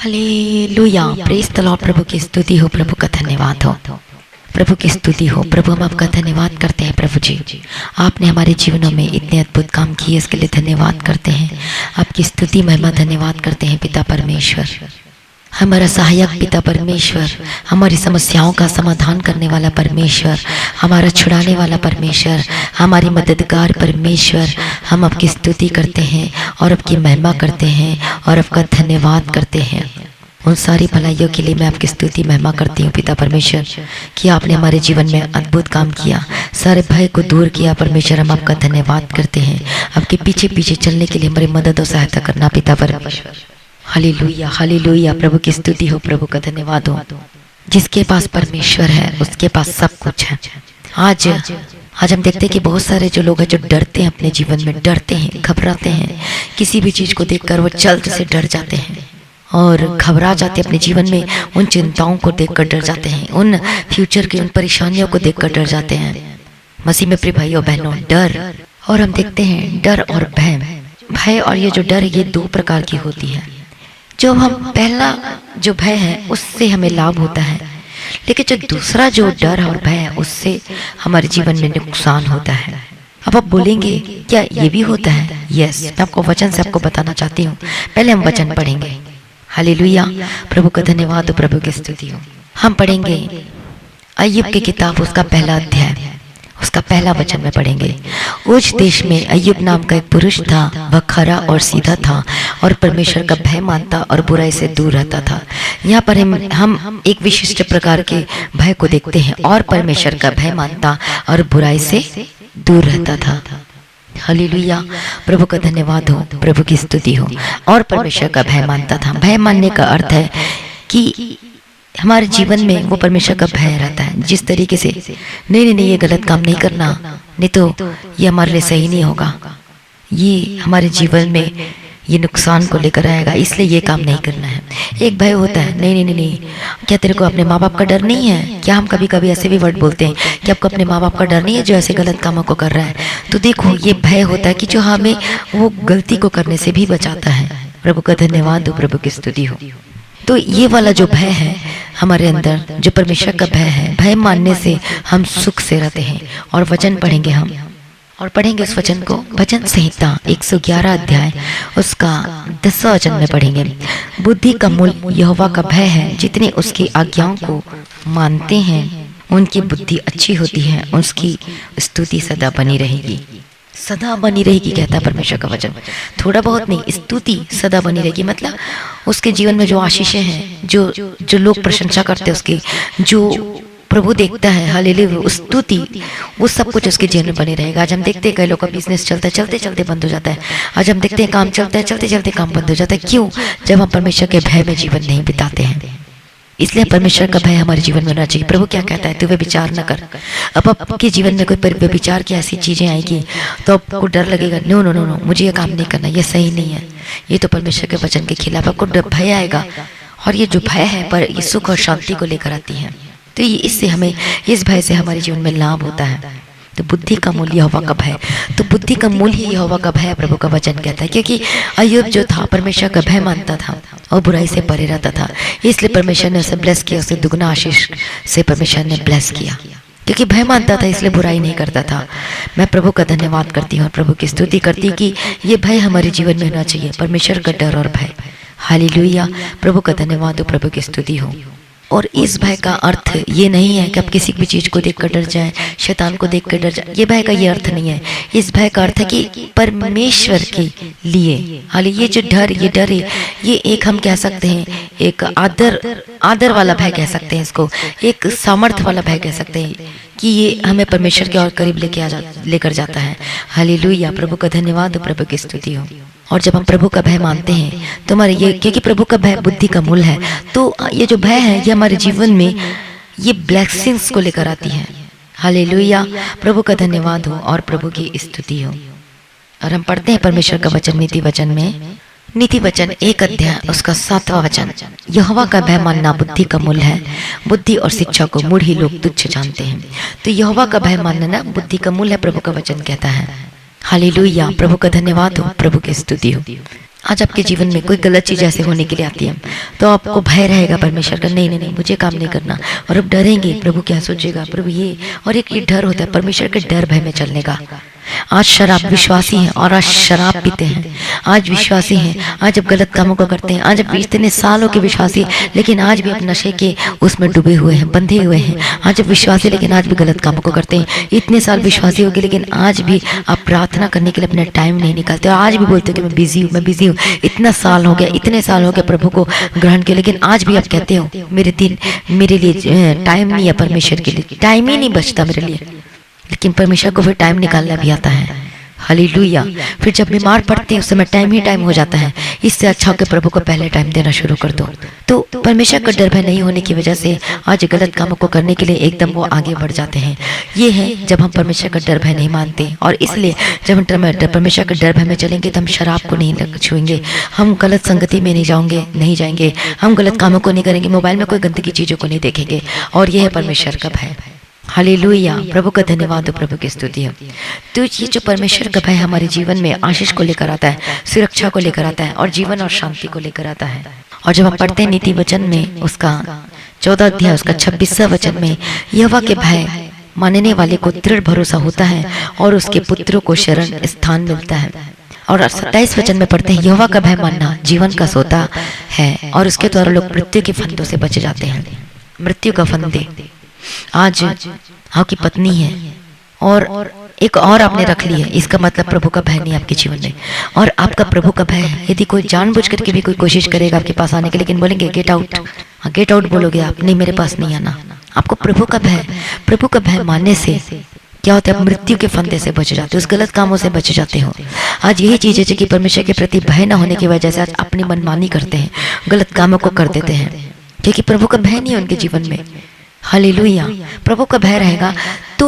Hallelujah, praise the Lord. प्रभु की स्तुति हो, प्रभु का धन्यवाद हो, प्रभु की स्तुति हो। प्रभु हम आपका धन्यवाद करते हैं। प्रभु जी, आपने हमारे जीवनों में इतने अद्भुत काम किए, इसके लिए धन्यवाद करते हैं। आपकी स्तुति महिमा धन्यवाद करते हैं पिता परमेश्वर, हमारा सहायक पिता परमेश्वर, हमारी समस्याओं का समाधान करने वाला परमेश्वर, हमारा छुड़ाने वाला परमेश्वर, हमारी मददगार परमेश्वर। हम आपकी स्तुति करते हैं और आपकी महिमा करते हैं और आपका धन्यवाद करते हैं। उन सारी भलाइयों के लिए मैं आपकी स्तुति महिमा करती हूँ पिता परमेश्वर कि आपने हमारे जीवन में अद्भुत काम किया, सारे भय को दूर किया। परमेश्वर हम आपका धन्यवाद करते हैं। आपके पीछे पीछे चलने के लिए हमारी मदद और सहायता करना पिता परमेश्वर। हालेलुया, हालेलुया, प्रभु की स्तुति हो, प्रभु का धन्यवाद हो। जिसके पास परमेश्वर है उसके पास सब कुछ है। आज हम देखते हैं कि बहुत सारे जो लोग हैं जो डरते हैं, अपने जीवन में डरते हैं, घबराते हैं, किसी भी चीज़ को देखकर वो जल्द से डर जाते हैं और घबरा जाते हैं। अपने जीवन में उन चिंताओं को देखकर डर जाते हैं, उन फ्यूचर की उन परेशानियों को देखकर डर जाते हैं। मसीह में प्रिय भाइयों बहनों, डर, और हम देखते हैं डर और भय और ये जो डर ये दो प्रकार की होती है। जो हम पहला जो भय है उससे हमें लाभ होता है, लेकिन जो दूसरा जो डर और भय है उससे हमारे जीवन में नुकसान होता है। अब आप बोलेंगे क्या ये भी होता है? यस, मैं आपको वचन से आपको बताना चाहती हूँ। पहले हम वचन पढ़ेंगे। हालेलुया, प्रभु का धन्यवाद हो, प्रभु की स्तुति हो। हम पढ़ेंगे अय्यूब की किताब, उसका पहला अध्याय, उसका पहला वचन में पढ़ेंगे। उस देश में अय्यूब नाम का एक पुरुष था, वह खरा और सीधा था और परमेश्वर का भय मानता और बुराई से दूर रहता था। यहाँ पर हम एक विशिष्ट प्रकार के भय को देखते हैं, और परमेश्वर का भय मानता और बुराई से दूर रहता था। हालेलुया, प्रभु का धन्यवाद हो, प्रभु की स्तुति हो। और परमेश्वर का भय मानता था। भय मानने का अर्थ है कि हमारे जीवन में वो परमेश्वर का भय रहता है, जिस तरीके से नहीं ये गलत काम नहीं करना, नहीं तो ये हमारे लिए सही नहीं होगा, ये हमारे जीवन में ये नुकसान को लेकर आएगा, इसलिए ये काम नहीं करना है। एक भय होता है नहीं, क्या तेरे को अपने माँ बाप का डर नहीं है? क्या हम कभी कभी ऐसे भी वर्ड बोलते हैं कि आपको अपने माँ बाप का डर नहीं है जो ऐसे गलत कामों को कर रहा है? तो देखो, ये भय होता है कि जो हमें वो गलती को करने से भी बचाता है। प्रभु का धन्यवाद हो, प्रभु की स्तुति हो। तो ये वाला जो भय है हमारे अंदर, जो परमेश्वर का भय है, भय मानने से हम सुख से रहते हैं। और वचन पढ़ेंगे हम, और पढ़ेंगे उस वचन को, भजन संहिता 111 अध्याय उसका 10वां वचन में पढ़ेंगे। बुद्धि का मूल यहोवा का भय है, जितने उसकी आज्ञाओं को मानते हैं उनकी बुद्धि अच्छी होती है, उसकी स्तुति सदा बनी रहेगी, सदा बनी रहेगी, कहता है परमेश्वर का वचन। थोड़ा बहुत नहीं, स्तुति सदा बनी रहेगी। मतलब उसके जीवन में जो आशीषें हैं, जो लोग प्रशंसा करते हैं उसकी, जो प्रभु देखता है, हालेलुया, स्तुति, वो सब कुछ उसके जीवन में बने रहेगा। आज हम देखते हैं कई लोग का बिजनेस चलता है, चलते चलते बंद हो जाता है। आज हम देखते हैं काम चलता है, चलते चलते काम बंद हो जाता है। क्यों? जब हम परमेश्वर के भय में जीवन नहीं बिताते हैं। इसलिए परमेश्वर का भय हमारे जीवन में होना चाहिए। प्रभु क्या कहता है? तू व्यभिचार न कर। अब आपके जीवन में कोई व्यभिचार की ऐसी चीजें आएगी तो आपको डर लगेगा, नो, मुझे ये काम नहीं करना, ये सही नहीं है, ये तो परमेश्वर के वचन के खिलाफ। आपको भय आएगा, और ये जो भय है पर ये सुख और शांति को लेकर आती है। तो ये इससे हमें, इस भय से हमारे जीवन में लाभ होता है। तो बुद्धि का मूल यहोवा का भय, तो बुद्धि का मूल ही यहोवा का भय, प्रभु का वचन कहता है। क्योंकि अय्यूब जो था परमेश्वर का भय मानता था और बुराई से परे रहता था, इसलिए परमेश्वर ने उसे ब्लेस किया, उसे दुगना आशीष से परमेश्वर ने ब्लेस किया। क्योंकि भय मानता था इसलिए बुराई नहीं करता था। मैं प्रभु का धन्यवाद करती हूँ और प्रभु की स्तुति करती हूँ कि ये भय हमारे जीवन में होना चाहिए, परमेश्वर का डर और भय। हालेलुया, प्रभु का धन्यवाद हो, प्रभु की स्तुति हो। और इस भय का अर्थ ये नहीं है कि आप किसी भी चीज को देखकर डर जाएं, शैतान को देखकर डर जाएं। ये भय का ये अर्थ नहीं है। इस भय का अर्थ है कि परमेश्वर के लिए, हाल ये जो डर है, ये एक हम कह सकते हैं एक आदर वाला भय कह सकते हैं इसको, एक सामर्थ्य वाला भय कह सकते हैं कि ये हमें परमेश्वर के और करीब लेकर जाता है। हालेलुया, प्रभु का धन्यवाद हो, प्रभु की स्तुति हो। और जब हम प्रभु का भय मानते हैं तो हमारे ये, क्योंकि प्रभु का भय बुद्धि का मूल है, तो ये जो भय है ये हमारे जीवन में ये ब्लेसिंग्स को लेकर आती है। हालेलुया, प्रभु का धन्यवाद हो और प्रभु की स्तुति हो। और हम पढ़ते हैं परमेश्वर का वचन नीति वचन में, नीति वचन 1 अध्याय उसका 7वां वचन। यहोवा का भय मानना बुद्धि का मूल है, बुद्धि और शिक्षा को मूढ़ ही लोग तुच्छ जानते हैं। तो यहोवा का भय मानना बुद्धि का मूल है, प्रभु का वचन कहता है। हालेलुया, प्रभु का धन्यवाद हो, प्रभु की स्तुति हो। आज आपके जीवन में कोई गलत चीज ऐसे होने के लिए आती है तो आपको भय रहेगा परमेश्वर का, नहीं नहीं नहीं मुझे काम नहीं करना, और अब डरेंगे प्रभु क्या सोचेगा, प्रभु ये, और एक ये डर होता है परमेश्वर के डर भय में चलने का। आज शराब विश्वासी हैं और आज शराब पीते हैं, आज विश्वासी हैं, आज अब गलत कामों को करते हैं, आज अब इतने सालों के विश्वासी लेकिन आज भी अपने नशे के उसमें डूबे हुए हैं, बंधे हुए हैं। आज अब विश्वासी लेकिन आज भी गलत कामों को करते हैं। इतने साल विश्वासी हो गए लेकिन आज भी आप प्रार्थना करने के लिए अपना टाइम नहीं निकालते, और आज भी बोलते कि मैं बिजी हूँ, मैं बिजी हूँ। इतना साल हो गया, इतने साल हो गया प्रभु को ग्रहण किया, लेकिन आज भी आप कहते हो मेरे लिए टाइम नहीं है, परमेश्वर के लिए टाइम ही नहीं बचता मेरे लिए। लेकिन परमेश्वर को फिर टाइम निकालना भी आता है। हालेलुया। फिर जब बीमार पड़ते हैं उस समय टाइम ही टाइम हो जाता है। इससे अच्छा हो कि प्रभु को पहले टाइम देना शुरू कर दो। तो परमेश्वर का डर भय नहीं होने की वजह से आज गलत कामों को करने के लिए एकदम वो आगे बढ़ जाते हैं। ये है जब हम परमेश्वर का डर भय नहीं मानते, और इसलिए जब हम परमेश्वर का डर भय में चलेंगे तो हम शराब को नहीं छुएंगे, हम गलत संगति में नहीं जाएंगे, हम गलत कामों को नहीं करेंगे, मोबाइल में कोई गंदगी चीजों को नहीं देखेंगे। और यह है परमेश्वर का भय। हालेलुया। प्रभु का धन्यवाद हो, प्रभु की स्तुति हो। तो ये जो परमेश्वर का भय हमारे जीवन में आशीष को लेकर आता है, सुरक्षा को लेकर आता है, और जीवन और शांति को लेकर आता है। और जब हम पढ़ते हैं नीति वचन में उसका 14 अध्याय उसका 26वां वचन में, यहोवा के भय मानने वाले को दृढ़ भरोसा होता है और उसके पुत्रों को शरण स्थान मिलता है। और 27 वचन में पढ़ते हैं, यहोवा का भय मानना जीवन का सोता है और उसके द्वारा लोग मृत्यु के फंदों से बच जाते हैं। मृत्यु का फंदे, आज आपकी पत्नी है और एक और आपने रख ली है, इसका मतलब प्रभु का भय नहीं आपके जीवन में, और आपका प्रभु का भय है। यदि कोई जानबूझ करके भी कोई कोशिश करेगा आपके पास आने के, लेकिन बोलेंगे गेट आउट, गेट आउट बोलोगे आप, नहीं मेरे पास नहीं आना। आपको प्रभु का भय, प्रभु का भय मानने से क्या होता है, आप मृत्यु के फंदे से बच जाते हो, उस गलत कामों से बच जाते हो। आज यही चीज है कि परमेश्वर के प्रति भय न होने की वजह से आज अपनी मनमानी करते हैं, गलत कामों को कर देते हैं, क्योंकि प्रभु का भय नहीं है उनके जीवन में। हालेलुया। प्रभु का भय रहेगा तो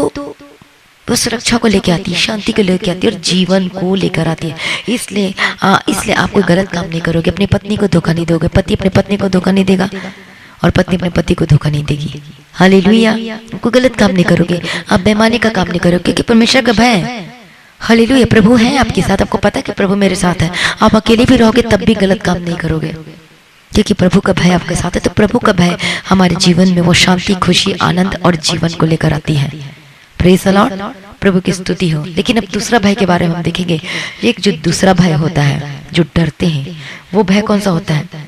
वो सुरक्षा को लेकर आती है, शांति को लेकर आती है, और जीवन को लेकर आती है। इसलिए आप कोई गलत काम नहीं करोगे, अपनी पत्नी को धोखा नहीं दोगे, पति अपनी पत्नी को धोखा नहीं देगा और पत्नी अपने पति को धोखा नहीं देगी। हालेलुया। कोई गलत काम नहीं करोगे, आप बेईमानी का काम नहीं करोगे, क्योंकि परमेश्वर का भय है। हालेलुया। प्रभु है आपके साथ, आपको पता है कि प्रभु मेरे साथ है। आप अकेले भी रहोगे तब भी गलत काम नहीं करोगे, क्योंकि प्रभु का भय आपके साथ है। तो प्रभु का भय हमारे जीवन में वो शांति, खुशी, आनंद और जीवन को लेकर आती है। Praise the Lord. प्रभु की स्तुति हो। लेकिन अब दूसरा भय के बारे में हम देखेंगे। एक जो दूसरा भय होता है, जो डरते हैं, वो भय कौन सा होता है?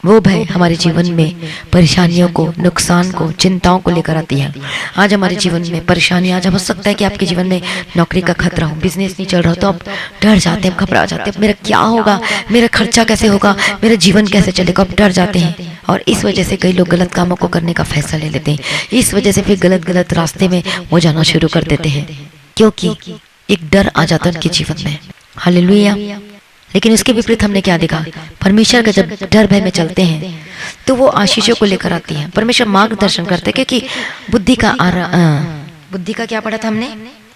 वो भय हमारे जीवन में परेशानियों को, नुकसान को, चिंताओं को लेकर आती है। आज हमारे जीवन में परेशानी, आज हो सकता है कि आपके जीवन में नौकरी का खतरा हो, बिजनेस नहीं चल रहा हो, तो आप डर जाते हैं, घबरा जाते हैं, मेरा क्या होगा, मेरा खर्चा कैसे होगा, मेरा जीवन कैसे चलेगा, आप डर जाते हैं। और इस वजह से कई लोग गलत कामों को करने का फैसला ले लेते हैं। इस वजह से फिर गलत रास्ते में वो जाना शुरू कर देते हैं, क्योंकि एक डर आ जाता है उनके जीवन में। हालेलुया। लेकिन उसके विपरीत हमने क्या देखा? परमेश्वर का जब डर भय में चलते हैं तो वो आशीषों को लेकर आती है। परमेश्वर मार्गदर्शन करते हैं, क्योंकि बुद्धि का क्या पढ़ा था हमने?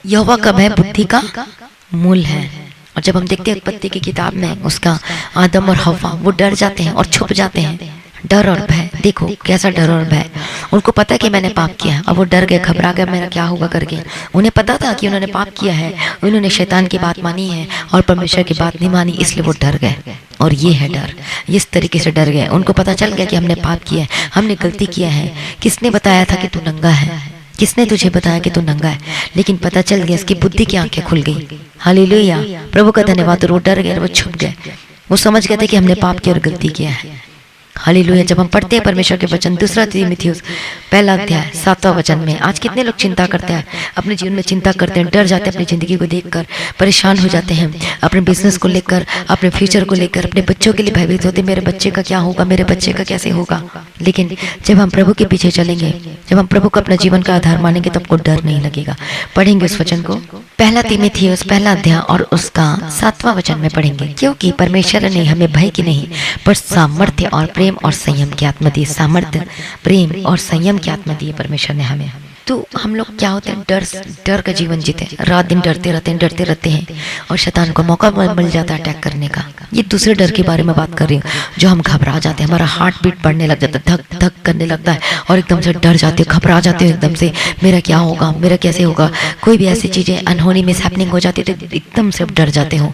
यहोवा का भय बुद्धि का मूल है। और जब हम देखते हैं उत्पत्ति की किताब में, उसका आदम और हव्वा वो डर जाते हैं और छुप जाते हैं। डर और भय, देखो कैसा डर और भय। उनको पता है कि मैंने पाप किया है, अब वो डर गए, घबरा गए, मेरा क्या होगा करके। उन्हें पता था कि उन्होंने पाप किया है, उन्होंने शैतान की बात मानी है और परमेश्वर की बात नहीं मानी, इसलिए वो डर गए। और ये है डर, इस तरीके से डर गए। उनको पता चल गया कि हमने पाप किया है, हमने गलती किया है। किसने बताया था कि तू नंगा है? किसने तुझे बताया कि तू नंगा है? लेकिन पता चल गया, इसकी बुद्धि की आंखें खुल गई। हालेलुया। प्रभु का धन्यवाद। वो डर गए, वो छुप गए, वो समझ गए थे कि हमने पाप किया और गलती किया है। हालेलुया। जब हम पढ़ते हैं परमेश्वर के वचन, दूसरा तीमुथियुस पहला अध्याय 7वां वचन में, आज कितने लोग चिंता करते हैं, अपने जीवन में चिंता करते हैं, डर जाते हैं, अपनी जिंदगी को देखकर परेशान हो जाते हैं, अपने बिजनेस को लेकर, अपने फ्यूचर को लेकर, अपने बच्चों के लिए भयभीत होते, मेरे बच्चे का क्या होगा, मेरे बच्चे का कैसे होगा। लेकिन जब हम प्रभु के पीछे चलेंगे, जब हम प्रभु को अपना जीवन का आधार मानेंगे, तो आपको डर नहीं लगेगा। पढ़ेंगे उस वचन को, पहला तीमुथियुस पहला अध्याय और उसका 7वां वचन में पढ़ेंगे। क्योंकि परमेश्वर ने हमें भय की नहीं पर सामर्थ्य और प्रेम और संयम की आत्मा दी। सामर्थ्य, प्रेम और संयम की आत्मा दी परमेश्वर ने हमें। तो हम लोग क्या होते हैं, डर का जीवन जीते हैं, रात दिन डरते रहते हैं और शैतान को मौका मिल जाता है अटैक करने का। ये दूसरे डर के बारे में बात कर रही हूँ, जो हम घबरा जाते हैं, हमारा हार्ट बीट बढ़ने लग जाता है, धक धक करने लगता है और एकदम से डर जाते हो, घबरा जाते हो एकदम से, मेरा क्या होगा, मेरा कैसे होगा, कोई भी ऐसी चीज़ें अनहोनी मिस हैपनिंग हो जाती है तो एकदम से डर जाते हो।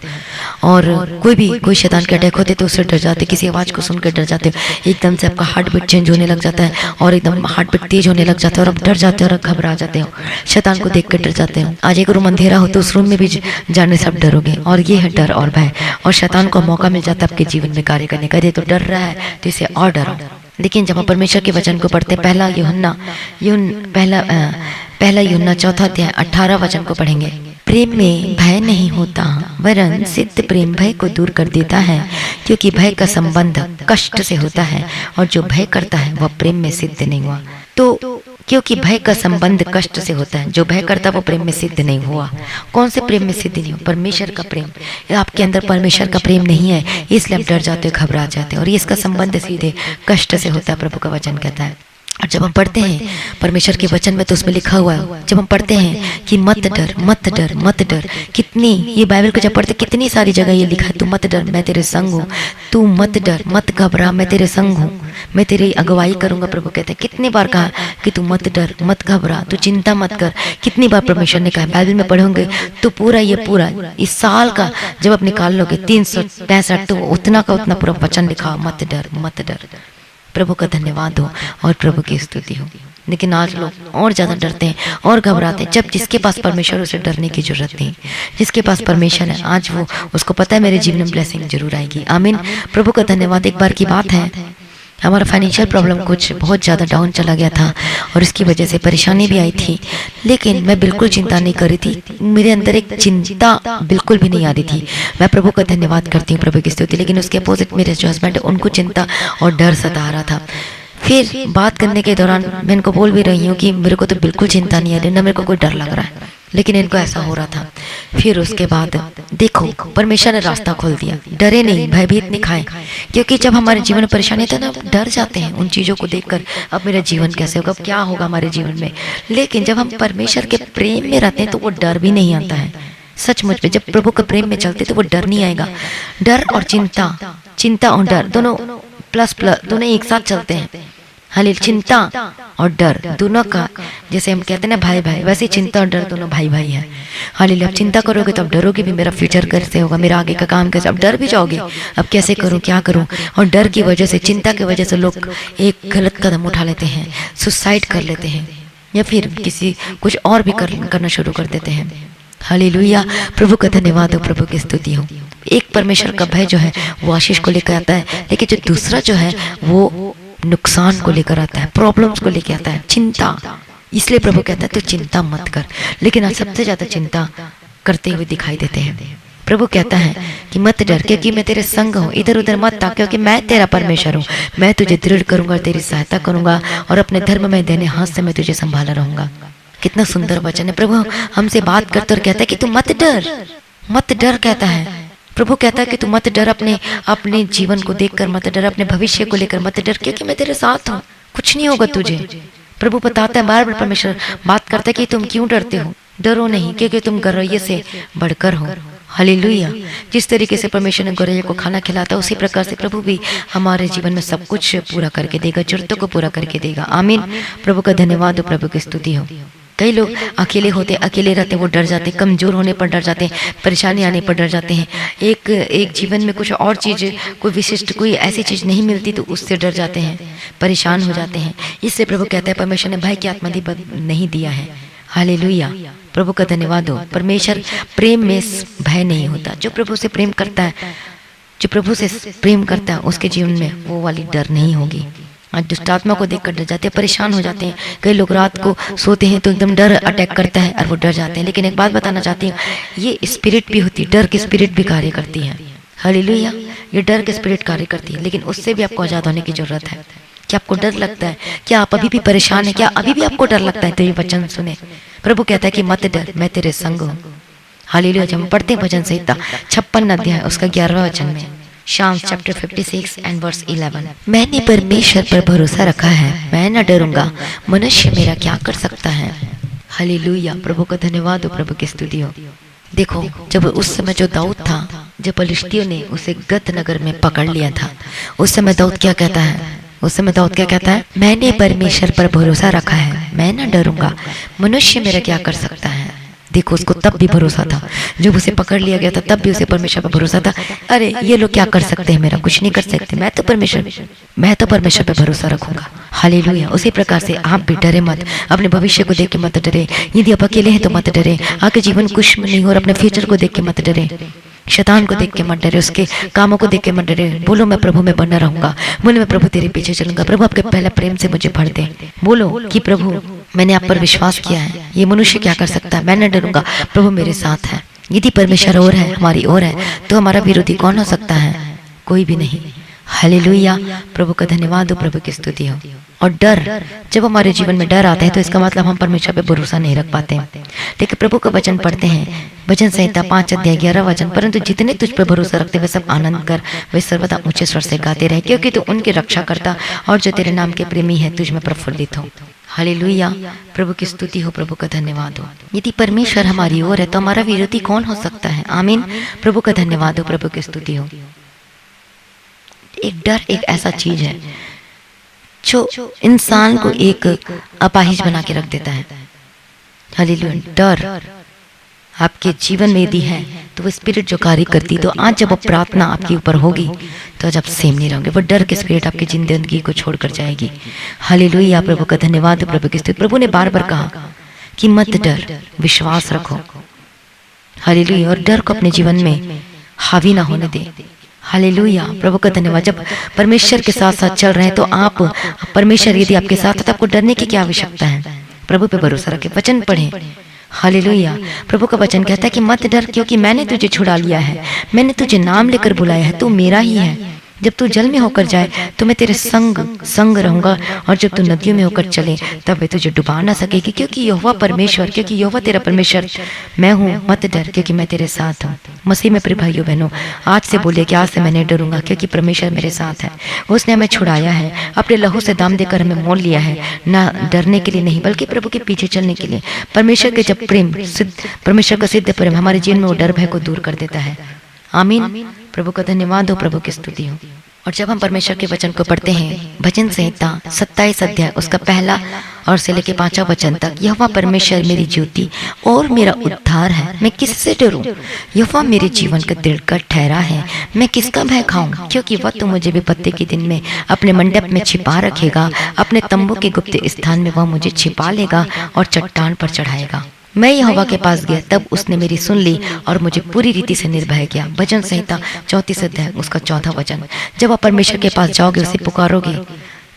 और कोई शैतान के अटैक होते तो उससे डर जाते, किसी आवाज़ को सुनकर डर जाते हो, एकदम से आपका हार्ट बीट चेंज होने लग जाता है और एकदम हार्ट बीट तेज होने लग जाता है और आप डर जाते हो और घबरा जाते हो, शैतान को देख कर डर जाते हो। आज एक रूम अंधेरा हो तो उस रूम में भी जाने से आप डरोगे, और ये है डर और भय। और शैतान को मौका मिल जाता है आपके जीवन में कार्य करने का, ये तो डर रहा है तो इसे और डरो। लेकिन जब हम परमेश्वर के वचन को पढ़ते, पहला यूहन्ना 4 अध्याय 18 वचन को पढ़ेंगे। प्रेम में भय नहीं होता, वरन सिद्ध प्रेम भय को दूर कर देता है, क्योंकि भय का संबंध कष्ट से होता है, और जो भय करता है वह प्रेम में सिद्ध नहीं हुआ। तो क्योंकि भय का संबंध कष्ट से होता है, जो भय करता है वो प्रेम में सिद्ध नहीं हुआ। कौन से प्रेम में सिद्ध नहीं हुआ? परमेश्वर का प्रेम। आपके अंदर परमेश्वर का प्रेम नहीं है, इसलिए आप डर जाते हो, घबरा जाते हो, और इसका संबंध सीधे कष्ट से होता है, प्रभु का वचन कहता है। और जब हम पढ़ते हैं परमेश्वर के वचन में तो उसमें लिखा हुआ है, जब हम पढ़ते हैं कि मत डर मत डर मत डर, कितनी ये बाइबल को जब पढ़ते कितनी सारी जगह ये लिखा है, तू मत डर मैं तेरे संग हूँ, तू मत डर मत घबरा मैं तेरे संग हूँ, मैं तेरी अगुवाई करूंगा। प्रभु कहते हैं, कितनी बार कहा कि तू मत डर मत घबरा, तू चिंता मत कर, कितनी बार परमेश्वर ने कहा। बाइबल में पढ़ोगे तो पूरा इस साल का जब आप निकाल लोगे 365 तो उतना का उतना पूरा वचन लिखा, मत डर मत डर। प्रभु का धन्यवाद हो और प्रभु की स्तुति हो। लेकिन आज लोग और ज़्यादा डरते हैं और घबराते हैं, जब जिसके पास परमेश्वर उसे डरने की जरूरत नहीं। जिसके पास परमेश्वर है आज वो उसको पता है मेरे जीवन में ब्लेसिंग जरूर आएगी। आमीन। प्रभु का धन्यवाद। एक बार की बात है, हमारा फाइनेंशियल प्रॉब्लम कुछ बहुत ज़्यादा डाउन चला गया था और इसकी वजह से परेशानी भी आई थी, लेकिन मैं बिल्कुल चिंता नहीं कर रही थी। मेरे अंदर एक चिंता बिल्कुल भी नहीं आ रही थी। मैं प्रभु का धन्यवाद करती हूँ, प्रभु की स्तुति। लेकिन उसके अपोजिट मेरे जो हस्बैंड है उनको चिंता और डर सता रहा था। फिर बात करने के दौरान मैं इनको बोल भी रही हूँ कि मेरे को तो बिल्कुल चिंता नहीं आ रही, ना मेरे को कोई डर लग रहा है, लेकिन इनको ऐसा हो रहा था। फिर उसके बाद देखो परमेश्वर ने रास्ता खोल दिया। डरे नहीं, भयभीत नहीं खाए, क्योंकि जब हमारे जीवन में परेशानी था ना, डर जाते हैं उन चीज़ों को देखकर, अब मेरा जीवन कैसे होगा, अब क्या होगा हमारे जीवन में। लेकिन जब हम परमेश्वर के प्रेम में रहते हैं तो वो डर भी नहीं आता है। सचमुच में जब प्रभु के प्रेम में चलते तो वो डर नहीं आएगा। डर और चिंता और डर दोनों प्लस दोनों एक साथ चलते हैं। हालेलुया। चिंता और डर दोनों का, जैसे हम कहते हैं ना भाई भाई, वैसे चिंता और डर दोनों भाई भाई है। हालेलुया। अब चिंता करोगे तो अब डरोगे भी, मेरा फ्यूचर कैसे होगा, मेरा आगे का काम कैसे, अब डर भी जाओगे, अब कैसे करूं क्या करूं। और डर की वजह से, चिंता की वजह से लोग एक गलत कदम उठा लेते हैं, सुसाइड कर लेते हैं, या फिर किसी कुछ और भी करना शुरू कर देते हैं। हालेलुया। प्रभु का धन्यवाद हो, प्रभु की स्तुति हो। एक परमेश्वर का भय जो है वो आशीष को लेकर आता है, लेकिन जो दूसरा जो है वो नुकसान को लेकर आता है, प्रॉब्लम्स को लेकर आता है, चिंता। इसलिए प्रभु कहता है तू चिंता मत कर, लेकिन आज सबसे ज्यादा चिंता करते हुए दिखाई देते हैं। प्रभु कहता है कि मत डर, क्योंकि मैं तेरे संग हूँ, इधर उधर मत ताक, क्योंकि मैं तेरा परमेश्वर हूँ, मैं तुझे दृढ़ करूंगा, तेरी सहायता करूंगा, और अपने धर्म में देने हाथ से मैं तुझे संभाला रहूंगा। कितना सुंदर वचन है। प्रभु हमसे बात करते और कहता है कि तू मत डर कहता है। प्रभु कहता है कि तू मत डर, अपने जीवन को देखकर मत डर, अपने भविष्य को लेकर मत डर, क्योंकि मैं तेरे साथ हूँ, कुछ नहीं होगा तुझे। प्रभु बताता है, बार बार परमेश्वर बात करता है कि तुम क्यों डरते हो, डरो नहीं, क्योंकि तुम गौरैया से बढ़कर हो। हालेलुया। जिस तरीके से परमेश्वर ने गौरैया को खाना खिलाता, उसी प्रकार से प्रभु भी हमारे जीवन में सब कुछ पूरा करके देगा, जरूरतों को पूरा करके देगा। आमीन। प्रभु का धन्यवाद हो, प्रभु की स्तुति हो। कई लोग अकेले रहते, वो डर जाते, कमजोर होने पर डर जाते हैं, परेशानी आने पर डर जाते हैं, एक जीवन में कुछ और चीज़, कोई विशिष्ट कोई ऐसी चीज़ नहीं मिलती तो उससे डर जाते हैं, परेशान हो जाते हैं। इससे प्रभु कहता है परमेश्वर ने भय की आत्मा नहीं दिया है। हालेलुया। प्रभु का धन्यवाद हो। परमेश्वर प्रेम में भय नहीं होता। जो प्रभु से प्रेम करता है उसके जीवन में वो वाली डर नहीं होगी। आज दुष्ट आत्मा को देखकर डर जाते हैं, परेशान हो जाते हैं। कई लोग रात को सोते हैं तो एकदम डर अटैक करता है और वो डर जाते हैं। लेकिन एक बात बताना चाहती हूँ, ये स्पिरिट भी होती है, डर की स्पिरिट भी कार्य करती है। हालेलुया। ये डर की स्पिरिट कार्य करती है, लेकिन उससे भी आपको आजाद होने की जरूरत है। क्या आपको डर लगता है? क्या आप अभी भी परेशान है? क्या अभी भी आपको डर लगता है? तो ये वचन सुने। प्रभु कहता है कि मत डर, मैं तेरे संग हूँ। हालेलुया। जब हम पढ़ते हैं भजन संहिता 56 अध्याय उसका 11वां वचन में, Psalms chapter 56 and verse 11। मैंने परमेश्वर पर भरोसा रखा है, मैं न डरूंगा, मनुष्य मेरा क्या कर सकता है। हालेलुया, प्रभु का धन्यवाद हो, प्रभु की स्तुति हो। देखो, जब उस समय जो दाऊद था, जब पलिश्तियों ने उसे गत नगर में पकड़ लिया था, उस समय दाऊद क्या कहता है? उस समय दाऊद क्या कहता है? मैंने परमेश्वर पर भरोसा रखा है, मैं न डरूंगा, मनुष्य मेरा क्या कर सकता है। देखो, उसको तब भी भरोसा था, जब उसे पकड़ लिया गया था तब भी उसे परमेश्वर पर भरोसा था। अरे ये लोग क्या कर सकते हैं, मेरा कुछ नहीं कर सकते, मैं तो परमेश्वर पर भरोसा रखूंगा। हालेलुया। उसी प्रकार से आप भी डरे मत, अपने भविष्य को देख के मत डरे, यदि आप अकेले हैं तो मत डरे, आपके जीवन कुछ नहीं हो और अपने फ्यूचर को देख के मत डरे, शैतान को देख के मत डरे, उसके कामों को देख के मत डरे। बोलो मैं प्रभु में बना रहूंगा, बोलो मैं प्रभु तेरे पीछे चलूंगा, प्रभु आपके पहले प्रेम से मुझे भर दे। बोलो कि प्रभु मैंने आप पर विश्वास किया है, ये मनुष्य क्या कर सकता है, मैं न डरूंगा, प्रभु मेरे साथ है। यदि परमेश्वर और है, हमारी ओर है, तो हमारा विरोधी कौन हो सकता है? कोई भी नहीं। हालेलुया, प्रभु का धन्यवाद हो, प्रभु की स्तुति हो। और डर, जब हमारे जीवन में डर आता है तो इसका मतलब हम परमेश्वर पे भरोसा नहीं रख पाते। लेकिन प्रभु का वचन पढ़ते हैं, भजन संहिता 5:11 परंतु जितने तुझ पर भरोसा रखते वे सब आनंद कर, वे सर्वदा ऊंचे स्वर से गाते रहे, क्योंकि तू उनकी रक्षा करता और जो तेरे नाम के प्रेमी है तुझ में प्रफुल्लित हो। हालेलुया, प्रभु की स्तुति हो, प्रभु का धन्यवाद हो। यदि परमेश्वर हमारी ओर है तो हमारा विरोधी कौन हो सकता है। आमीन, प्रभु का धन्यवाद हो, प्रभु की स्तुति हो। एक डर एक ऐसा चीज है जो इंसान को एक अपाहिज बना के रख देता है। हालेलुया, डर आपके जीवन में यदि है तो वो स्पिरिट जो कार्य करती, तो आज जब प्रार्थना आपके ऊपर होगी तो आज आप सेम नहीं रहोगे, वो डर के स्पिरिट आपकी जिंदगी को छोड़कर जाएगी। हालेलुया, प्रभु का धन्यवाद, प्रभु की स्तुति। प्रभु ने बार बार कहा कि मत डर, विश्वास रखो। हालेलुया, और डर को अपने जीवन में हावी ना होने दे। हालेलुया, प्रभु का धन्यवाद। जब परमेश्वर के साथ साथ चल रहे हैं तो आप, परमेश्वर यदि आपके साथ है तो आपको डरने की क्या आवश्यकता है। प्रभु पे भरोसा रखें, वचन पढ़ें। हालेलुया, प्रभु का वचन कहता है कि मत डर, क्योंकि मैंने तुझे छुड़ा लिया है, मैंने तुझे नाम लेकर बुलाया है, तू मेरा ही है। जब तू जल में होकर जाए तो मैं तेरे संग रहूंगा, और जब तू नदियों में होकर चले तब वे तुझे डुबा ना सकेगी, क्योंकि यहोवा परमेश्वर, क्योंकि यहोवा तेरा परमेश्वर मैं हूँ। मत डर, क्योंकि मैं तेरे साथ हूँ। मसीह में प्रिय भाइयों बहनों, आज से बोलिए कि आज से मैं नहीं डरूंगा, क्योंकि परमेश्वर मेरे साथ है। उसने हमें छुड़ाया है, अपने लहू से दाम देकर हमें मोल लिया है, ना डरने के लिए नहीं बल्कि प्रभु के पीछे चलने के लिए। परमेश्वर के जब प्रेम सिद्ध, परमेश्वर का सिद्ध प्रेम हमारे जीवन में वो डर भय को दूर कर देता है। आमीन, प्रभु का धन्यवाद हो, प्रभु की स्तुति हो। और जब हम परमेश्वर के वचन को पढ़ते हैं, भजन संहिता 27 अध्याय उसका 1 और से लेके 5 वचन तक, यहोवा परमेश्वर मेरी ज्योति और मेरा उद्धार है, मैं किससे डरूं। यहोवा मेरे जीवन का दृढ़ ठहरा है, मैं किसका भय खाऊं। क्योंकि वह तो मुझे विपत्ति के दिन में अपने मंडप में छिपा रखेगा, अपने तंबू के गुप्त स्थान में वह मुझे छिपा लेगा और चट्टान पर चढ़ाएगा। मैं यहोवा के पास गया, तब उसने मेरी सुन ली और मुझे पूरी रीति से निर्भय किया। भजन संहिता 34 अध्याय उसका 4 वचन। जब आप परमेश्वर के पास जाओगे, उसे पुकारोगे,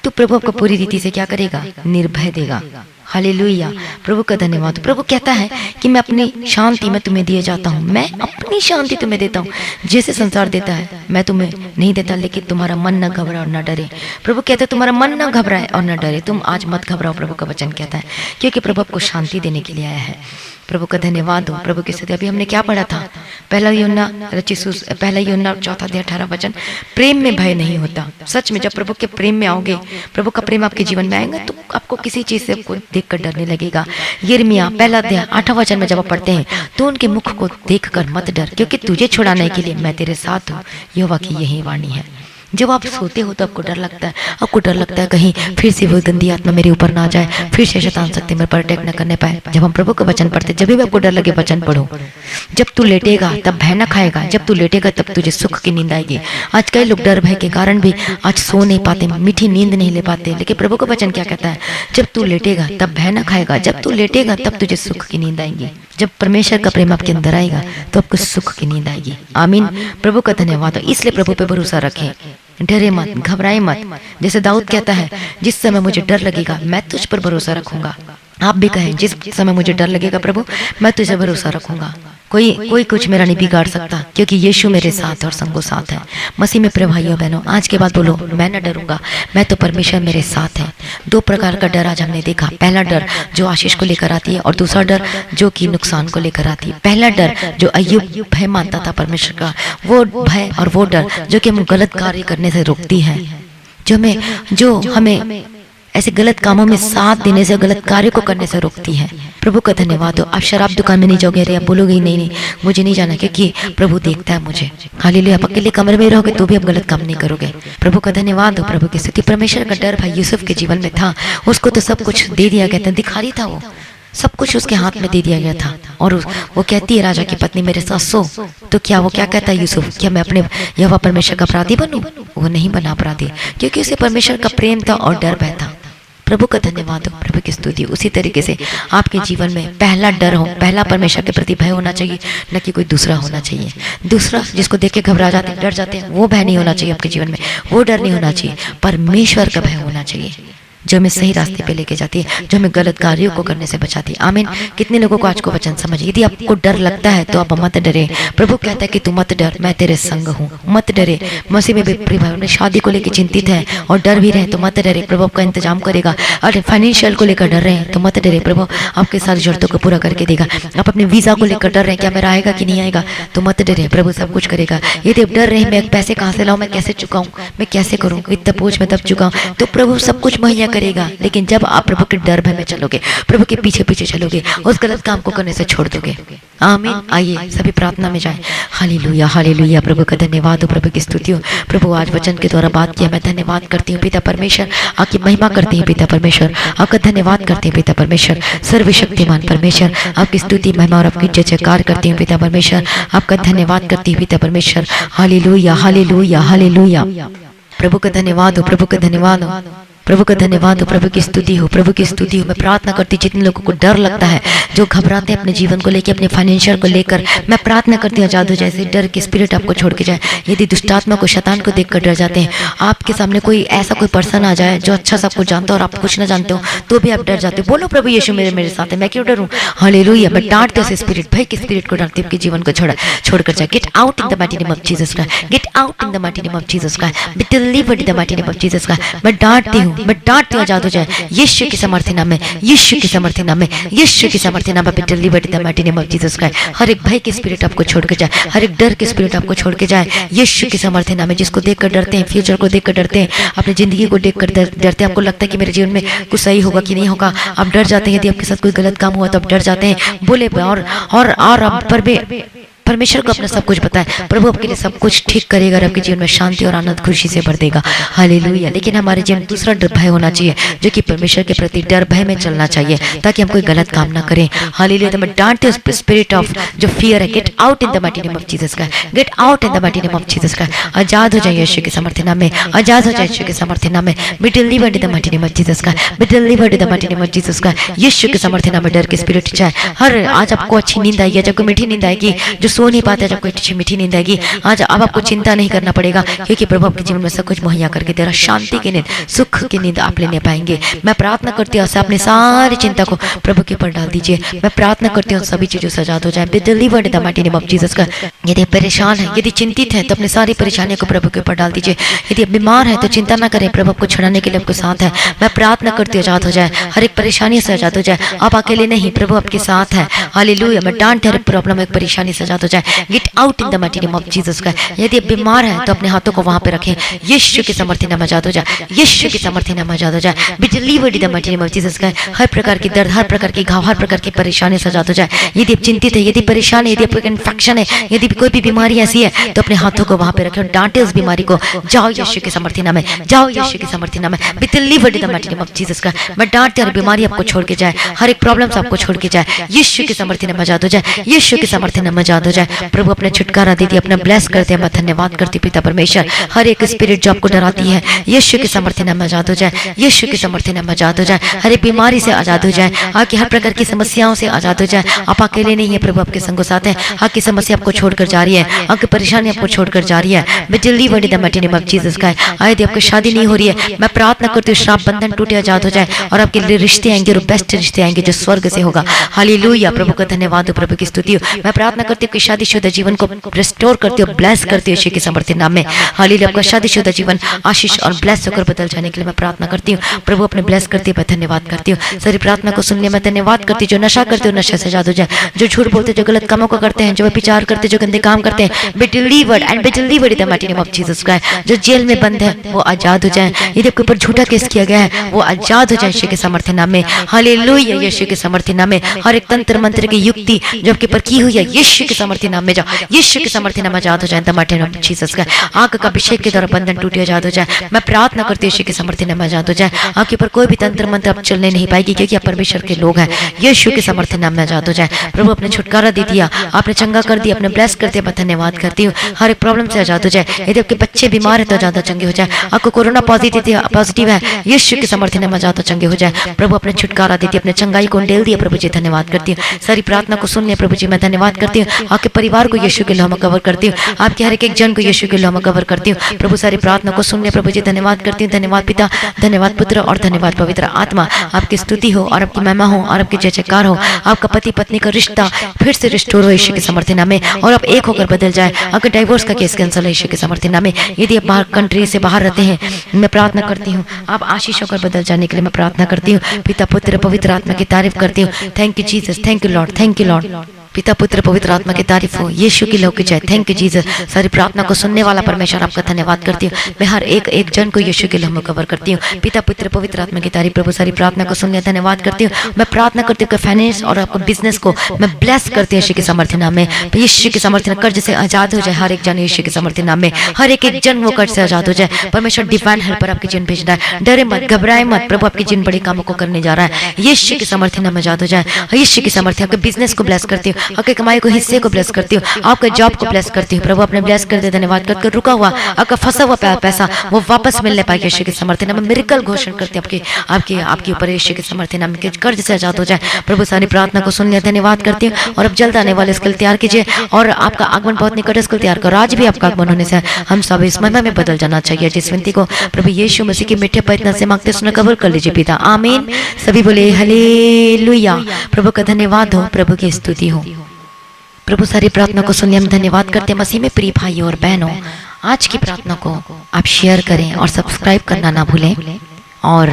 तो प्रभु आपको पूरी रीति से क्या करेगा, निर्भय देगा। हालेलुया, प्रभु का धन्यवाद। प्रभु कहता है कि मैं अपनी शांति मैं तुम्हें दिए जाता हूँ, मैं अपनी शांति तुम्हें देता हूँ, जैसे संसार देता है मैं तुम्हें नहीं देता। लेकिन तुम्हारा मन न घबराए और न डरे। प्रभु कहता है तुम्हारा मन न घबराए और न डरे। तुम आज मत घबराओ, प्रभु का वचन कहता है, क्योंकि प्रभु आपको शांति देने के लिए आया है। प्रभु का धन्यवाद हो, प्रभु की स्तुति। अभी हमने क्या पढ़ा था, पहला यूहन्ना 4 अध्याय 18 वचन, प्रेम में भय नहीं होता। सच में जब प्रभु के प्रेम में आओगे, प्रभु का प्रेम आपके जीवन में आएगा, तो आपको किसी चीज से आपको देखकर डरने लगेगा। यिर्मयाह 1 अध्याय 8 वचन में जब आप पढ़ते हैं, तो उनके मुख को देखकर मत डर, क्योंकि तुझे छुड़ाने के लिए मैं तेरे साथ हूँ। यहोवा की यही वाणी है। जब आप सोते हो तो आपको डर लगता है, आपको डर लगता है कहीं फिर से वो गंदी आत्मा मेरे ऊपर ना जाए, फिर से शैतान शक्ति मेरे पर अटैक न करने पाए। जब हम प्रभु का वचन पढ़ते, जब भी आपको डर लगे वचन पढ़ो। जब तू लेटेगा तब भय न खाएगा, जब तू लेटेगा तब तुझे सुख की नींद आएगी। आज कई लोग डर भय के कारण भी आज सो नहीं पाते, मीठी नींद नहीं ले पाते। लेकिन प्रभु का वचन क्या कहता है, जब तू लेटेगा तब भय न खाएगा, जब तू लेटेगा तब तुझे सुख की नींद आएगी। जब परमेश्वर का प्रेम आपके अंदर आएगा तो आपको सुख की नींद आएगी। आमीन, प्रभु का धन्यवाद। इसलिए प्रभु पे भरोसा रखें, डरे मत, घबराए मत। जैसे दाऊद कहता है, जिस समय मुझे डर लगेगा मैं तुझ पर भरोसा रखूंगा। आप भी कहें, जिस समय मुझे डर लगेगा प्रभु मैं तुझे भरोसा रखूंगा। कोई कुछ मेरा नहीं बिगाड़ सकता, क्योंकि यीशु मेरे साथ और संगो साथ है। मसीह में प्रिय भाइयों बहनों, आज के बाद बोलो, मैं न डरूंगा, मैं तो परमेश्वर मेरे साथ है। दो प्रकार का डर आज हमने देखा। पहला डर जो आशीष को लेकर आती है, और दूसरा डर जो कि नुकसान को लेकर आती है। पहला डर जो अय्यूब भय मानता था परमेश्वर का, वो भय और वो डर जो कि हम गलत कार्य करने से रोकती है, जो हमें ऐसे गलत कामों में साथ देने से, गलत कार्यों को करने से रोकती है। प्रभु का धन्यवाद हो। आप शराब दुकान में नहीं जाओगे, अरे आप बोलोगे नहीं मुझे नहीं जाना, क्योंकि प्रभु देखता है मुझे। हालेलुया। आप अकेले कमरे में रहोगे तो भी आप गलत काम नहीं करोगे। प्रभु का धन्यवाद हो, प्रभु की स्तुति। परमेश्वर का डर भाई यूसुफ के जीवन में था। उसको तो सब कुछ दे दिया गया था, भिखारी था वो, सब कुछ उसके हाथ में दे दिया गया था। और वो कहती है राजा की पत्नी, मेरे साथ सो। तो क्या वो क्या कहता है यूसुफ, क्या मैं अपने यहोवा परमेश्वर का अपराधी बनूं? वो नहीं बना अपराधी, क्योंकि उसे परमेश्वर का प्रेम था और डर भय था। प्रभु का धन्यवाद हो, प्रभु की स्तुति। उसी तरीके से आपके जीवन में पहला डर हो, पहला परमेश्वर के प्रति भय होना चाहिए, न कि कोई दूसरा होना चाहिए। दूसरा जिसको देख के घबरा जाते हैं, डर जाते हैं, वो भय नहीं होना चाहिए आपके जीवन में, वो डर नहीं होना चाहिए। परमेश्वर का भय होना चाहिए, जो हमें सही रास्ते पे लेके जाती है, जो हमें गलत कार्यों को करने से बचाती है। आमीन। कितने लोगों को आज को वचन समझिए। यदि आपको डर लगता है तो आप मत डरे। प्रभु कहता है कि तू मत डर, मैं तेरे संग हूँ, मत डरे। मसीह में प्रिय भाई, शादी को लेकर चिंतित है और डर भी रहे तो मत डरे, प्रभु आपका इंतजाम करेगा। और फाइनेंशियल को लेकर डर रहे हैं तो मत डरे, प्रभु आपके सारी जरूरतों को पूरा करके देगा। आप अपने वीजा को लेकर डर रहे हैं, क्या मेरा आएगा कि नहीं आएगा, तो मत डरे, प्रभु सब कुछ करेगा। यदि आप डर रहे हैं, मैं पैसे कहाँ से लाऊं, मैं कैसे चुकाऊं, मैं कैसे करूँ, इतना बोझ में तब चुकाऊं, तो प्रभु सब कुछ मुहैया करेगा। लेकिन जब आप प्रभु के डर भय में चलोगे, प्रभु के पीछे पीछे चलोगे, उस गलत काम को करने से छोड़ दोगे। आमीन। आइए सभी प्रार्थना में जाएं। Hallelujah, hallelujah. प्रभु का धन्यवाद हो, प्रभु की स्तुति हो। प्रभु आज वचन के द्वारा बात किया, मैं धन्यवाद करती हूँ पिता परमेश्वर, आपकी महिमा करती हूँ पिता परमेश्वर, आपका धन्यवाद करती हूँ पिता परमेश्वर, सर्वशक्तिमान परमेश्वर, आपकी स्तुति महिमा और आपकी जय जयकार करती हूँ पिता परमेश्वर, आपका धन्यवाद करती हूँ पिता परमेश्वर। Hallelujah, hallelujah, hallelujah. प्रभु का धन्यवाद हो, प्रभु का धन्यवाद हो, प्रभु का धन्यवाद हो, प्रभु की स्तुति हो, प्रभु की स्तुति हो। मैं प्रार्थना करती, जितने लोगों को डर लगता है, जो घबराते हैं अपने जीवन को लेकर, अपने फाइनेंशियल को लेकर, मैं प्रार्थना करती हूँ आजाद हो जाए, डर की स्पिरिट आपको छोड़ के जाए। यदि दुष्टात्मा को, शैतान को देखकर डर जाते हैं, आपके सामने कोई ऐसा कोई पर्सन आ जाए जो अच्छा सबको जानता हो और आप कुछ ना जानते हो, तो भी आप डर जाते हो। बोलो प्रभु यीशु मेरे साथ है, मैं क्यों डरूं? हालेलुया। मैं डांटती हूँ स्पिरिट, भय की स्पिरिट को डांटती हूँ, जीवन को छोड़कर जाए। Gate out in the mighty name of Jesus Christ, get out in the mighty name of Jesus Christ, be delivered in the mighty name of Jesus Christ. मैं डांटती हूँ, मैं डांटती हूँ, हो जाए यीशु की समर्थी नाम में, यीशु की समर्थी नाम में, यीशु की समर्थी नाम में delivered in the mighty name of Jesus Christ. हर एक भय की स्पिरिट आपको छोड़ के जाए, हर एक डर की स्पिरिट आपको छोड़ के जाए, यीशु की समर्थी नाम में। जिसको देखकर डरते हैं, फ्यूचर को देखकर डरते हैं, अपनी जिंदगी को देखकर डरते हैं, आपको लगता है कि मेरे जीवन में कुछ सही होगा कि नहीं होगा, आप डर जाते हैं। यदि आपके साथ कोई गलत काम हुआ तो आप डर जाते हैं। बोले और पर भी परमेश्वर को अपना सब कुछ पता है, प्रभु आपके लिए सब कुछ ठीक करेगा और आपके जीवन में शांति और आनंद खुशी से भर देगा। हालेलुया। लेकिन हमारे जीवन में दूसरा डर भय होना चाहिए, जो कि परमेश्वर के प्रति डर भय में चलना चाहिए, ताकि हम कोई गलत काम ना करें। हालेलुया। तो मैं डांटती हूँ स्पिरिट ऑफ जो फियर है, get out in the mighty name of Jesus Christ, get out in the mighty name of Jesus Christ. आजाद हो जाए यीशु के समर्थी नाम में, आजाद हो जाए यीशु के समर्थी नाम में। Be delivered in the mighty name of Jesus Christ, be delivered in the mighty name of Jesus Christ. Yeshu के समर्थी नाम में डर की स्पिरिट जाए। हर आज आपको अच्छी नींद आएगी, जब कोई मीठी नींद आएगी, जो सो नहीं पाता जब कोई अच्छी मीठी नींद आएगी, आज अब आपको चिंता नहीं करना पड़ेगा, क्योंकि प्रभु आपके जीवन में सब कुछ मुहैया करके दे रहा। शांति की नींद, सुख की नींद आप लेने पाएंगे। मैं प्रार्थना करती हूँ अपनी सारी चिंता को प्रभु के ऊपर डाल दीजिए। मैं प्रार्थना करती हूँ सभी चीजों से आजाद हो जाए, B delivered in the mighty name of Jesus का। यदि परेशान है, यदि चिंतित है, तो अपनी सारी परेशानियों को प्रभु के ऊपर डाल दीजिए। यदि आप बीमार है तो चिंता ना करें, प्रभु आपको छुड़ाने के लिए आपके साथ है। मैं प्रार्थना करती हूँ आजाद हो जाए, हर एक परेशानी से आजाद हो जाए। आप अकेले नहीं, प्रभु आपके साथ है। हालेलुया। मैं डांटती हूँ प्रॉब्लम, एक परेशानी से आजाद हो जाए। Gate out in the mighty name of Jesus का। यदि आप बीमार है तो अपने हाथों को वहां पे रखें, यीशु की समर्थी नाम आजाद हो जाए, यीशु की समर्थी नाम आजाद हो जाए। B delivered in the mighty name of Jesus का। हर प्रकार की दर्द, हर प्रकार की घाव, हर प्रकार की परेशानी से आजाद हो जाए। यदि आप चिंतित है, यदि परेशान है, यदि आपको इन्फेक्शन है, यदि कोई भी बीमारी ऐसी है, तो अपने हाथों को वहां पे रखें और डांटे उस बीमारी को। जाओ यीशु की समर्थी नाम में, जाओ यीशु की समर्थी नाम में। Be delivered in the mighty name of Jesus का। मैं डांटती हूँ, बीमारी आपको छोड़ के जाए, हर एक प्रॉब्लम आपको छोड़ के जाए, यीशु की समर्थी नाम आजाद हो जाए, यीशु की समर्थी नाम आजाद हो जाए। प्रभु अपने छुटकारा दे दिए, अपना ब्लेस करते हैं। मैं धन्यवाद करती पिता परमेश्वर, हर एक स्पिरिट जो आपको डराती है यीशु के सामर्थ्य नाम में आजाद हो जाए, यीशु के सामर्थ्य नाम में आजाद हो जाए। हर एक बीमारी से आजाद हो जाए, आपकी हर प्रकार की समस्याओं से आजाद हो जाए। आप अकेले नहीं है, प्रभु आपके संग साथ है। आपकी समस्या आपको छोड़कर जा रही है, आपकी परेशानी आपको छोड़कर जा रही है। मैं जल्दी बड़ी द मिghty name of Jesus का आए यदि आपकी शादी नहीं हो रही है, मैं प्रार्थना करती हूँ श्राप बंधन टूटे, आजाद हो जाए और आपके लिए रिश्ते आएंगे और बेस्ट रिश्ते आएंगे जो स्वर्ग से होगा। हालेलुया, प्रभु का धन्यवाद हो, प्रभु की स्तुति हो। मैं प्रार्थना करती हूँ कि शादीशुदा जीवन को रिस्टोर करती हूँ, ब्लेस करती हूँ यीशु के सामर्थ्य नाम में। हालेलुया, आपका शादीशुदा जीवन आशीष और ब्लेस होकर बदल जाने के लिए मैं प्रार्थना करती हूँ। प्रभु अपने ब्लेस करती है, मैं धन्यवाद करती हूँ। सारी प्रार्थना को सुनने में धन्यवाद करती हूँ। जो नशा करते हो नशे से आजाद हो जाए, जो झूठ बोलते, जो गलत कामों को करते हैं, जो विचार करते, जो गंदे काम करते हैं, be delivered and B delivered in the mighty name of Jesus Christ. जो जेल में बंद है वो आजाद हो जाए, यदि आपके ऊपर झूठा केस किया गया है वो आजाद हो जाए यीशु के सामर्थ्य नाम में। हालेलुया, यीशु के सामर्थ्य नाम में। हर एक तंत्र मंत्र की युक्ति जो आपके ऊपर की हुई है यीशु के सामर्थ्य नाम में जाओ, यीशु के सामर्थ्य नाम में आजाद हो जाए the mighty name of Jesus Christ. आग का अभिषेक के द्वारा बंधन टूटे, आजाद हो जाए। मैं प्रार्थना करती हूँ यीशु के सामर्थ्य नाम में आजाद हो जाए। आपके ऊपर कोई भी तंत्र मंत्र अब चलने नहीं पाएगी क्योंकि आप परमेश्वर के लोग हैं। यीशु के सामर्थ्य नाम में आजाद हो जाए। प्रभु अपने छुटकारा दे दिया, आपने चंगा कर दिया, अपने ब्लेस कर दिया, मैं धन्यवाद करती हूँ। हर एक प्रॉब्लम से आजाद हो जाए। यदि आपके बच्चे बीमार है तो ज्यादा चंगे हो जाए। आपको कोरोना पॉजिटिव है, यीशु के सामर्थ्य नाम में आजाद हो चंगे हो जाए। प्रभु अपने छुटकारा देती, अपने चंगाई को डेल दिया। प्रभु जी धन्यवाद करती हूँ। सारी प्रार्थना को सुनने प्रभु जी मैं धन्यवाद करती हूँ। आपके परिवार को यीशु के लहू में कवर करती हूँ, आपके हर एक जन को यीशु के लहू में कवर करती हूँ। प्रभु सारी प्रार्थना को सुनने प्रभु जी धन्यवाद करती हूँ। धन्यवाद पिता, धन्यवाद पुत्र और धन्यवाद पवित्र आत्मा। आपकी स्तुति हो और आपकी महिमा हो और आपकी जय जयकार हो। आपका पति पत्नी का रिश्ता फिर से रिस्टोर हो यीशु के सामर्थ्य नाम में और आप एक होकर बदल जाए। आपके डाइवोर्स का केस कैंसिल है यीशु के सामर्थ्य नाम में। यदि आप बाहर कंट्री से बाहर रहते हैं, मैं प्रार्थना करती हूँ आप आशीष होकर बदल जाने के लिए मैं प्रार्थना करती हूँ। पिता पुत्र पवित्र आत्मा की तारीफ करती हूँ। Thank you Jesus, thank you Lord, thank you Lord. पिता पुत्र पवित्र आत्मा की तारीफ हो, यीशु की लौ की जय। Thank you Jesus. सारी प्रार्थना को सुनने वाला परमेश्वर आपका धन्यवाद करती हूँ। मैं हर एक जन को यीशु के लहू में कवर करती हूँ। पिता पुत्र पवित्र आत्मा की तारीफ। प्रभु सारी प्रार्थना को सुनने धन्यवाद करती हूँ। मैं प्रार्थना करती हूँ कि फाइनेंस और आपको बिजनेस को मैं ब्लेस करती हूँ यीशु के सामर्थ्य नाम में। यीशु के सामर्थ्य कर्ज से आजाद हो जाए हर एक जन यीशु के सामर्थ्य नाम में। हर एक जन वो कर्ज से आजाद हो जाए। परमेश्वर डिवाइन हेल्पर आपकी जीवन भेज रहा है। डरे मत, घबराए मत, प्रभु आपकी जीवन बड़े कामों को करने जा रहा है। यीशु के सामर्थ्य नाम में आजाद हो जाए। यीशु के सामर्थ्य आपके बिजनेस को ब्लेस करती हूँ, आपके कमाई को हिस्से को ब्लेस करती हूँ, आपके जॉब को ब्लेस करती हूँ। प्रभु अपने ब्लेस कर दे, धन्यवाद करके रुका हुआ आपका फंसा हुआ पैसा वो वापस मिलने पाए यीशु के सामर्थ्य नाम में। मिरेकल घोषणा करते हैं आपके ऊपर यीशु के सामर्थ्य नाम में। कर्ज से आजाद हो जाए। प्रभु सारी प्रार्थना को सुनने धन्यवाद करती हूँ। और अब जल्द आने वाले इसके लिए तैयार कीजिए और आपका आगमन बहुत निकट, इसको तैयार करो। आज भी आपका आगमन होने से हम सब इस महिमा में बदल जाना चाहिए। जिस विनती को प्रभु यीशु मसीह के मीठे पैतना से मांगते सुना कबूल कर लीजिए पिता, आमीन। सभी बोले हालेलुया। प्रभु का धन्यवाद हो, प्रभु की स्तुति हो। प्रभु सारी प्रार्थना को सुनने हम धन्यवाद करते हैं। मसीह में प्रिय भाइयों और बहनों, आज की प्रार्थना को आप शेयर करें और सब्सक्राइब करना ना भूलें। और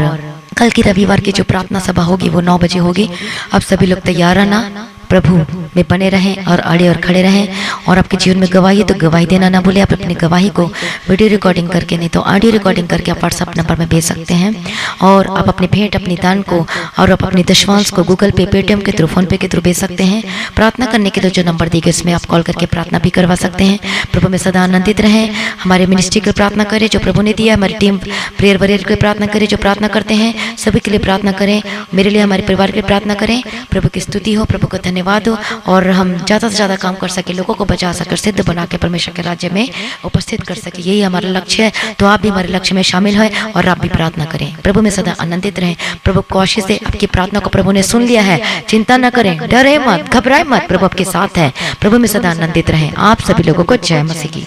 कल की रविवार की जो प्रार्थना सभा होगी वो 9 बजे होगी। आप सभी लोग तैयार रहना, प्रभु में बने रहें और अड़े और खड़े रहें। और आपके जीवन में गवाही है तो गवाही देना ना भूलें। आप अपनी गवाही को वीडियो रिकॉर्डिंग करके, नहीं तो ऑडियो रिकॉर्डिंग करके आप व्हाट्सएप नंबर में भेज सकते हैं। और आप अपने भेंट, अपनी दान को और आप अपने दशमांश को गूगल पे, पेटीएम के थ्रू, फोन पे के थ्रू भेज सकते हैं। प्रार्थना करने के लिए जो नंबर दिए गए उसमें आप कॉल करके प्रार्थना भी करवा सकते हैं। प्रभु में सदा आनंदित रहें। हमारे मिनिस्ट्री की प्रार्थना करें जो प्रभु ने दिया। हमारी टीम प्रेयर वॉरियर की प्रार्थना करें जो प्रार्थना करते हैं। सभी के लिए प्रार्थना करें। मेरे लिए, हमारे परिवार के लिए प्रार्थना करें। प्रभु की स्तुति हो, प्रभु को धन्यवाद हो। और हम ज़्यादा से ज़्यादा काम कर सके, लोगों को बचा सके, सिद्ध बना के परमेश्वर के राज्य में उपस्थित कर सके, यही हमारा लक्ष्य है। तो आप भी हमारे लक्ष्य में शामिल हैं और आप भी प्रार्थना करें। प्रभु में सदा आनंदित रहें। प्रभु को आशीष दे। आपकी प्रार्थना को प्रभु ने सुन लिया है, चिंता न करें, डरे मत, घबराए मत, प्रभु आपके साथ है। प्रभु में सदा आनंदित रहें। आप सभी लोगों को जय मसीह की।